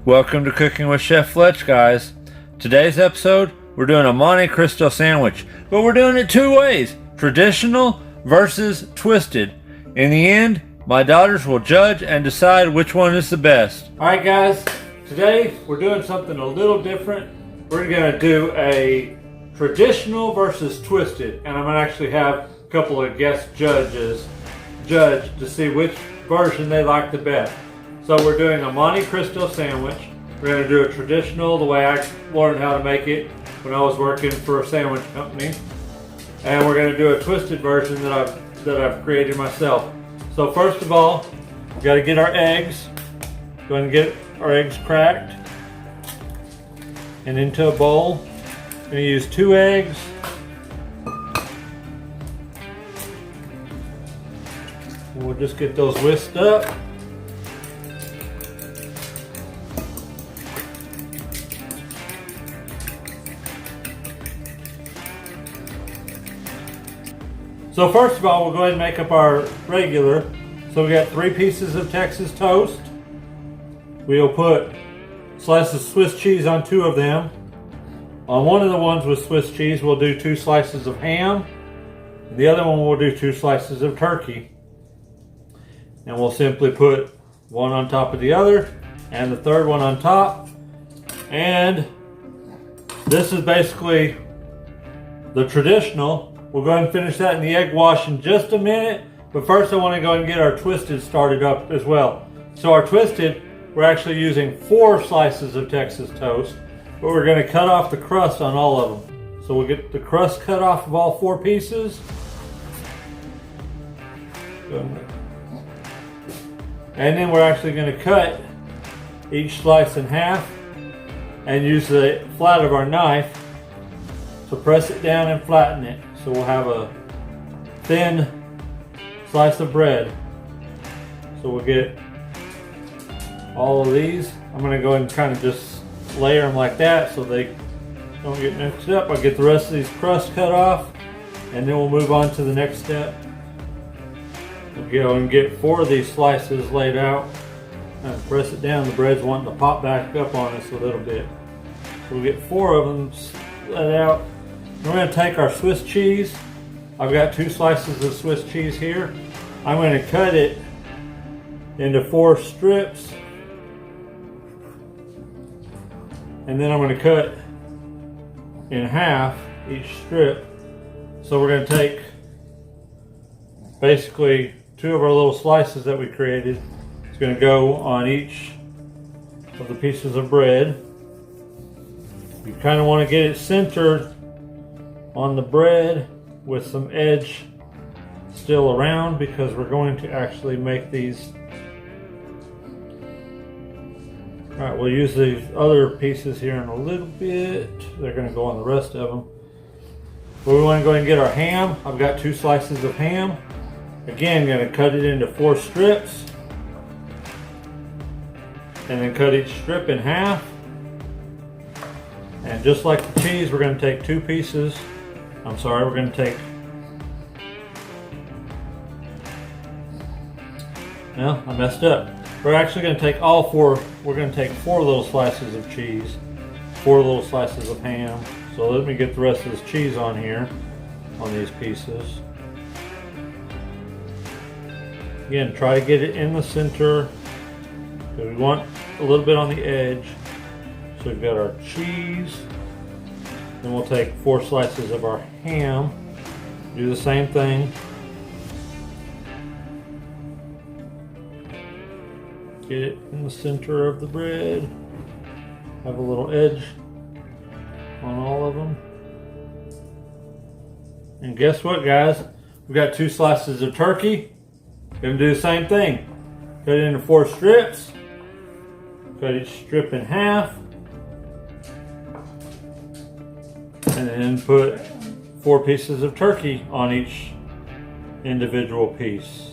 Welcome to Cooking with Chef Fletch, guys. Today's episode, we're doing a Monte Cristo sandwich, but we're doing it two ways, traditional versus twisted. In the end, my daughters will judge and decide which one is the best. Alright guys, today we're doing something a little different. We're going to do a traditional versus twisted, and I'm going to actually have a couple of guest judges judge to see which version they like the best. So we're doing a Monte Cristo sandwich. We're going to do a traditional, the way I learned how to make it when I was working for a sandwich company. And we're going to do a twisted version that I've created myself. So first of all, we got to get our eggs. Go ahead and get our eggs cracked and into a bowl. I'm going to use 2 eggs. We'll just get those whisked up. So first of all, we'll go ahead and make up our regular. So we got 3 pieces of Texas toast. We'll put slices of Swiss cheese on 2 of them. On one of the ones with Swiss cheese, we'll do 2 slices of ham. The other one we'll do 2 slices of turkey. And we'll simply put one on top of the other and the third one on top. And this is basically the traditional. We'll go ahead and finish that in the egg wash in just a minute. But first I want to go ahead and get our twisted started up as well. So our twisted, we're actually using 4 slices of Texas toast, but we're going to cut off the crust on all of them. So we'll get the crust cut off of all 4 pieces. And then we're actually going to cut each slice in half and use the flat of our knife to press it down and flatten it. So we'll have a thin slice of bread. So we'll get all of these. I'm going to go ahead and kind of just layer them like that so they don't get mixed up. I'll get the rest of these crusts cut off and then we'll move on to the next step. We'll go and get 4 of these slices laid out and press it down. The bread's wanting to pop back up on us a little bit. So we'll get 4 of them laid out. We're going to take our Swiss cheese. I've got 2 slices of Swiss cheese here. I'm going to cut it into 4 strips. And then I'm going to cut in half each strip. So we're going to take basically 2 of our little slices that we created. It's going to go on each of the pieces of bread. You kind of want to get it centered on the bread with some edge still around because we're going to actually make these. Alright, we'll use these other pieces here in a little bit. They're going to go on the rest of them. But we want to go ahead and get our ham. I've got 2 slices of ham. Again, going to cut it into 4 strips. And then cut each strip in half. And just like the cheese, we're going to take 2 pieces. I'm sorry, we're going to take, no, I messed up. We're actually going to take all 4, we're going to take 4 little slices of cheese, 4 little slices of ham. So let me get the rest of this cheese on here, on these pieces. Again, try to get it in the center, because we want a little bit on the edge. So we've got our cheese. Then we'll take 4 slices of our ham. Do the same thing. Get it in the center of the bread. Have a little edge on all of them. And guess what, guys? We've got 2 slices of turkey. We're going to do the same thing. Cut it into 4 strips. Cut each strip in half. And then put 4 pieces of turkey on each individual piece.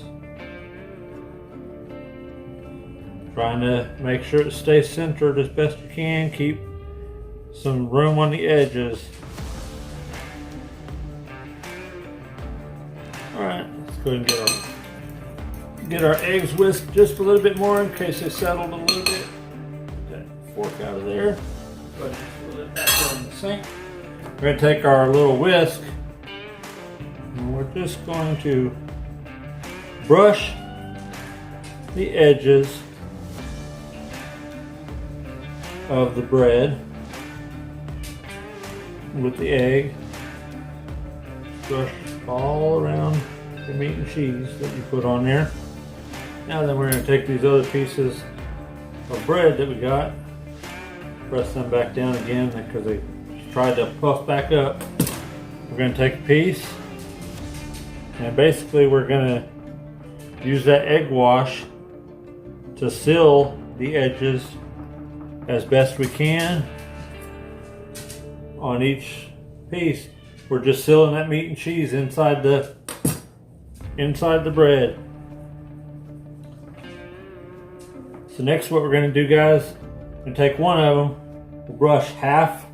Trying to make sure it stays centered as best you can. Keep some room on the edges. Alright, let's go ahead and get our eggs whisked just a little bit more in case they settled a little bit. Okay, fork out of there. Go ahead and put it back in the sink. We're going to take our little whisk and we're just going to brush the edges of the bread with the egg. Brush all around the meat and cheese that you put on there. Now then we're going to take these other pieces of bread that we got, press them back down again because they tried to puff back up. We're going to take a piece and basically we're going to use that egg wash to seal the edges as best we can on each piece. We're just sealing that meat and cheese inside the bread. So next what we're going to do, guys, we're going to take one of them, we'll brush half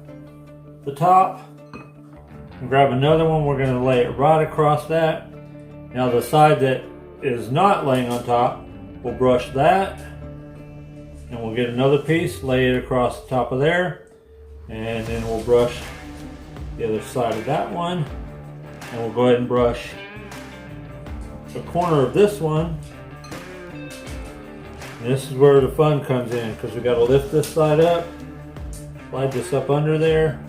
the top, and grab another one, we're going to lay it right across that. Now the side that is not laying on top, we'll brush that, and we'll get another piece, lay it across the top of there, and then we'll brush the other side of that one, and we'll go ahead and brush the corner of this one. And this is where the fun comes in, because we got to lift this side up, slide this up under there,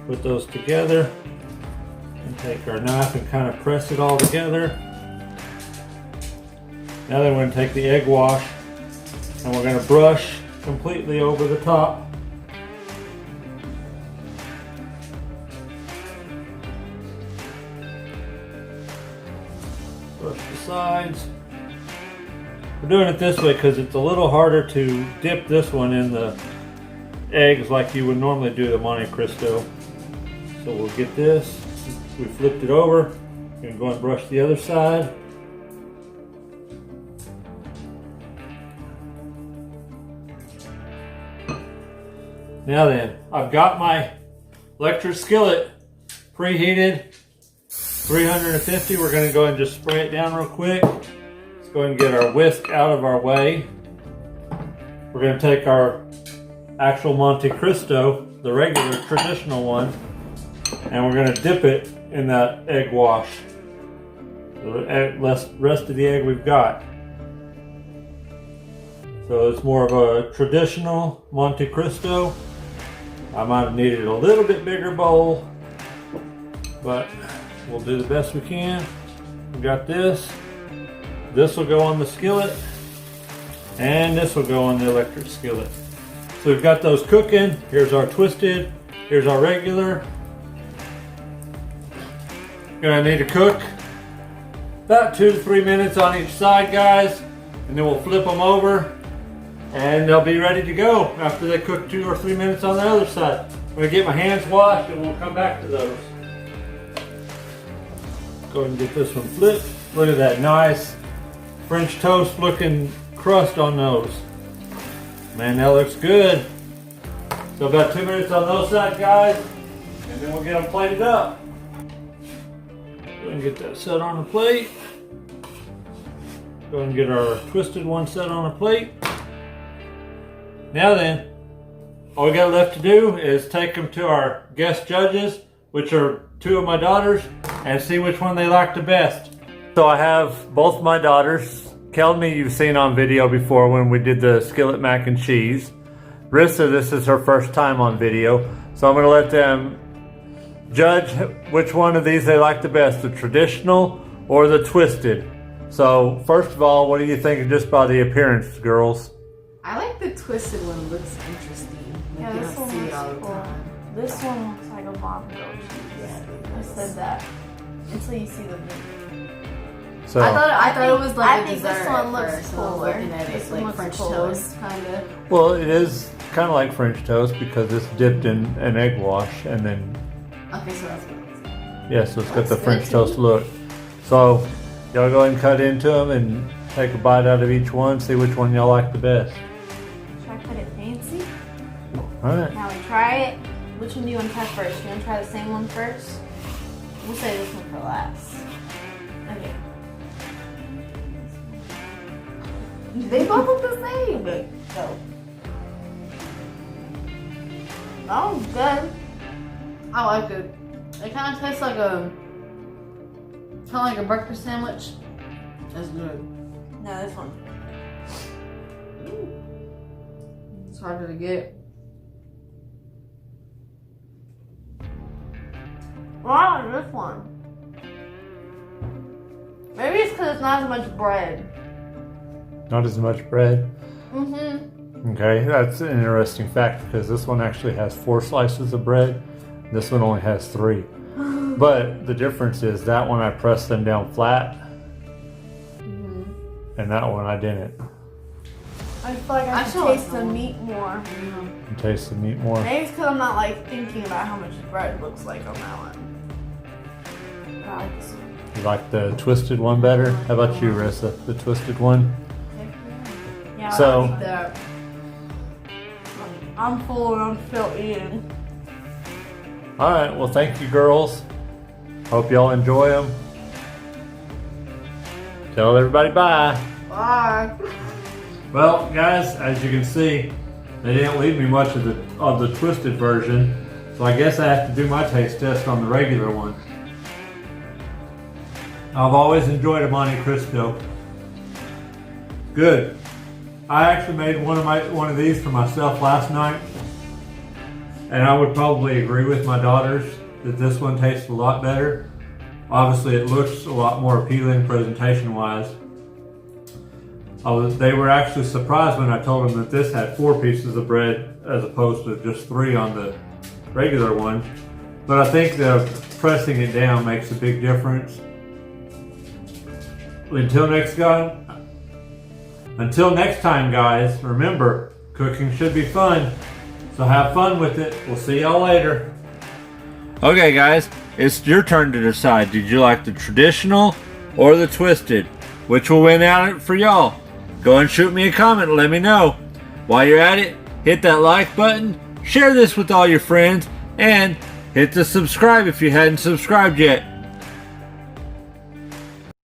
put those together, and take our knife and kind of press it all together. Now then we're going to take the egg wash and we're going to brush completely over the top. Brush the sides. We're doing it this way because it's a little harder to dip this one in the eggs like you would normally do the Monte Cristo. So we'll get this, we flipped it over, we're going to go and brush the other side. Now then, I've got my electric skillet preheated, 350. We're going to go and just spray it down real quick. Let's go and get our whisk out of our way. We're going to take our actual Monte Cristo, the regular traditional one, and we're going to dip it in that egg wash. The rest of the egg we've got. So it's more of a traditional Monte Cristo. I might have needed a little bit bigger bowl, but we'll do the best we can. We got this. This will go on the skillet, and this will go on the electric skillet. So we've got those cooking. Here's our twisted. Here's our regular. Gonna need to cook about 2 to 3 minutes on each side, guys, and then we'll flip them over and they'll be ready to go after they cook 2 or 3 minutes on the other side. I'm gonna get my hands washed and we'll come back to those. Go ahead and get this one flipped. Look at that nice French toast looking crust on those. Man, that looks good. So about 2 minutes on those sides, guys, and then we'll get them plated up. Go ahead and get that set on a plate. Go ahead and get our twisted one set on a plate. Now then, all we got left to do is take them to our guest judges, which are 2 of my daughters, and see which one they like the best. So I have both my daughters. Kelmy, you've seen on video before when we did the skillet mac and cheese. Rissa, this is her first time on video, so I'm going to let them judge which one of these they like the best, the traditional or the twisted. So first of all, what do you think just by the appearance, girls? I like the twisted one. Looks interesting. Yeah, this one looks cool. This one looks like a Monte cheese. Yeah, I said that until you see the video. So I thought it was like a dessert. This one looks cooler. Looking at it like French toast, kind of. Well, it is kind of like French toast because it's dipped in an egg wash and then. Okay, so that's what it is. Yeah, so it's got the French toast look. So y'all go ahead and cut into them and take a bite out of each one. See which one y'all like the best. Should I cut it fancy? All right. Now we try it. Which one do you want to try first? You want to try the same one first? We'll save this one for last. Okay. They both look the same. Go. Oh, good. I like it. It kind of tastes like a breakfast sandwich. That's good. No, this one. It's harder to get. Well, I like this one. Maybe it's because it's not as much bread. Not as much bread. Mm-hmm. Okay, that's an interesting fact because this one actually has 4 slices of bread. This one only has 3. But the difference is that one I pressed them down flat, and that one I didn't. I feel like I should taste the meat more. You taste the meat more. Maybe it's because I'm not like thinking about how much bread looks like on that one. I like this one. You like the twisted one better? How about you, Rissa? The twisted one? Yeah, So- I like that. I'm full and I'm still eating. Alright, well thank you girls. Hope y'all enjoy them. Tell everybody bye. Bye. Well, guys, as you can see, they didn't leave me much of the twisted version, so I guess I have to do my taste test on the regular one. I've always enjoyed a Monte Cristo. Good. I actually made one of these for myself last night, and I would probably agree with my daughters that this one tastes a lot better. Obviously, it looks a lot more appealing presentation-wise. They were actually surprised when I told them that this had 4 pieces of bread as opposed to just 3 on the regular one. But I think the pressing it down makes a big difference. Until next time, guys, remember, cooking should be fun. So have fun with it. We'll see y'all later. Okay, guys, it's your turn to decide. Did you like the traditional or the twisted? Which will win out for y'all? Go and shoot me a comment and let me know. While you're at it, hit that like button, share this with all your friends, and hit the subscribe if you hadn't subscribed yet.